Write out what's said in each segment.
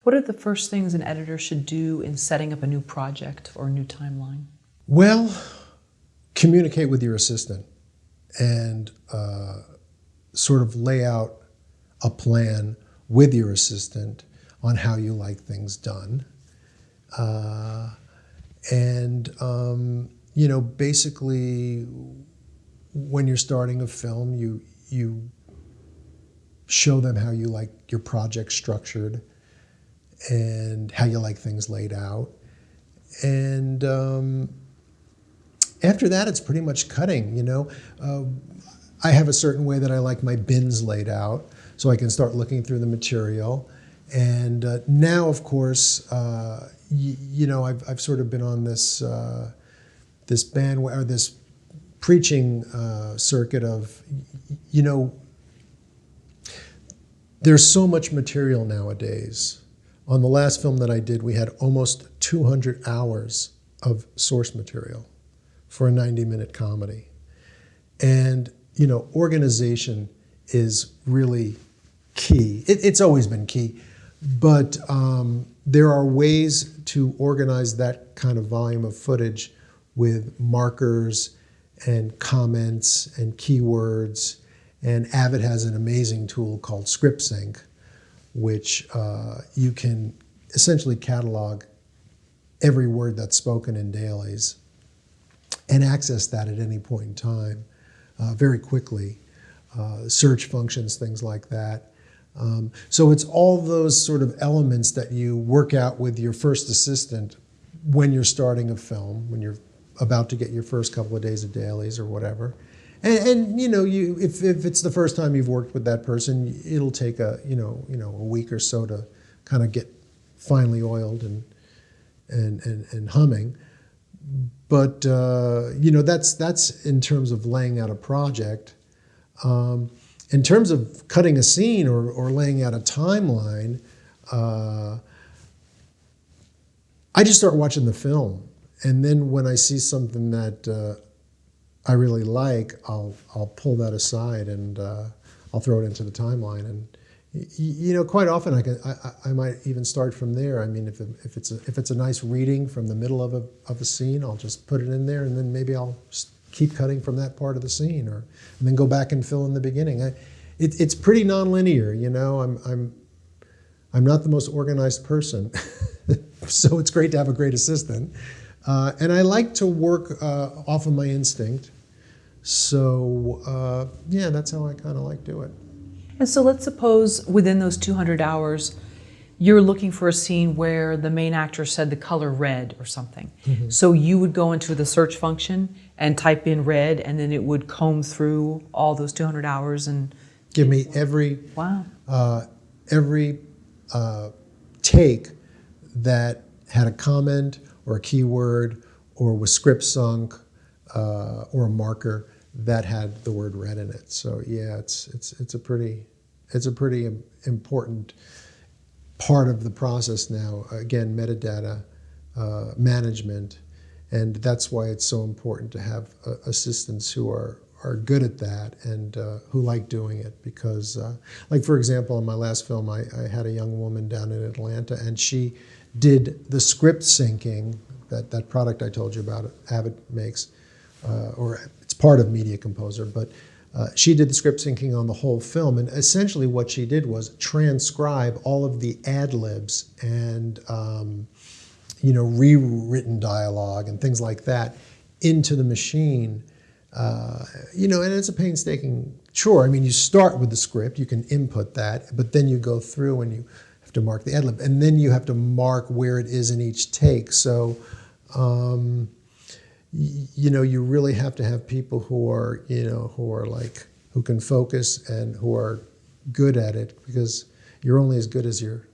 What are the first things an editor should do in setting up a new project or a new timeline? Well, communicate with your assistant and sort of lay out a plan with your assistant on how you like things done. Basically, when you're starting a film, you show them how you like your project structured and how you like things laid out. And after that, it's pretty much cutting, I have a certain way that I like my bins laid out, so I can start looking through the material. And now, of course, I've sort of been on this this preaching circuit of, there's so much material nowadays. On the last film that I did, we had almost 200 hours of source material for a 90-minute comedy. And, organization is really key. It's always been key, but there are ways to organize that kind of volume of footage with markers and comments and keywords. And Avid has an amazing tool called Script Sync, which you can essentially catalog every word that's spoken in dailies and access that at any point in time very quickly. Search functions, things like that. So it's all those sort of elements that you work out with your first assistant when you're starting a film, when you're about to get your first couple of days of dailies or whatever. And if it's the first time you've worked with that person, it'll take a week or so to kind of get finely oiled and humming. But that's in terms of laying out a project. In terms of cutting a scene or laying out a timeline, I just start watching the film, and then when I see something that I really like, I'll pull that aside and I'll throw it into the timeline. And quite often I might even start from there. I mean, if it's a nice reading from the middle of a scene, I'll just put it in there, and then maybe I'll keep cutting from that part of the scene, and then go back and fill in the beginning. It's pretty nonlinear. I'm not the most organized person, so it's great to have a great assistant. And I like to work off of my instinct. So that's how I kind of like to do it. And so let's suppose within those 200 hours, you're looking for a scene where the main actor said the color red or something. Mm-hmm. So you would go into the search function and type in red, and then it would comb through all those 200 hours and give me every take that had a comment or a keyword or was script sunk or a marker that had the word red in it. So yeah, it's a pretty important part of the process now. Again, metadata management, and that's why it's so important to have assistants who are good at that and who like doing it. Because, like for example, in my last film, I had a young woman down in Atlanta, and she did the script syncing, that product I told you about, Avid makes, or it's part of Media Composer, but she did the script syncing on the whole film, and essentially what she did was transcribe all of the ad-libs and rewritten dialogue and things like that into the machine. And it's a painstaking chore. I mean, you start with the script, you can input that, but then you go through and you have to mark the ad-lib, and then you have to mark where it is in each take. So, you really have to have people who are who can focus and who are good at it, because you're only as good as your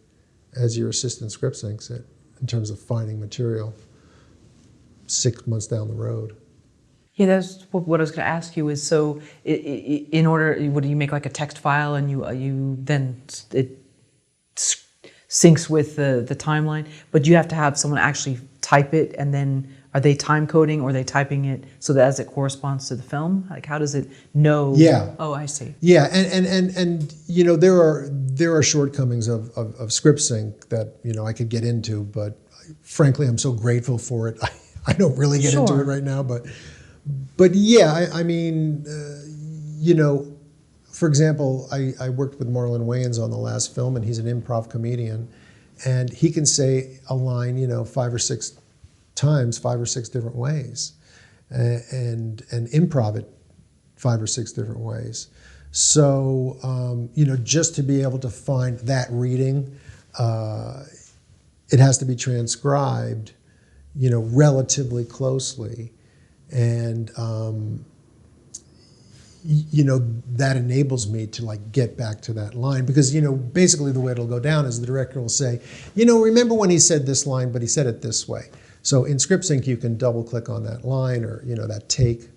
assistant script syncs it in terms of finding material 6 months down the road. Yeah, that's what I was going to ask you is, so in order, what do you make, like a text file, and you then it syncs with the timeline, but you have to have someone actually type it and then are they time coding or are they typing it so that as it corresponds to the film? Like how does it know? Yeah. Oh, I see. Yeah, and you know there are shortcomings of script sync that I could get into, but frankly I'm so grateful for it. I don't really get into it right now, but yeah, I mean for example, I worked with Marlon Wayans on the last film, and he's an improv comedian, and he can say a line 5 or 6 times, 5 or 6 different ways, and improv it 5 or 6 different ways. So, just to be able to find that reading, it has to be transcribed, relatively closely. And, that enables me to like get back to that line because, basically the way it'll go down is the director will say, remember when he said this line, but he said it this way. So in script sync, you can double click on that line or, that take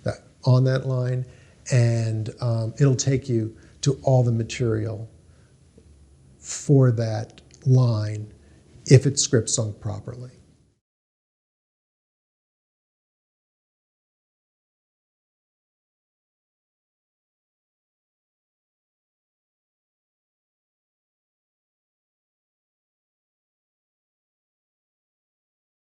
that on that line, and it'll take you to all the material for that line if it's script sunk properly.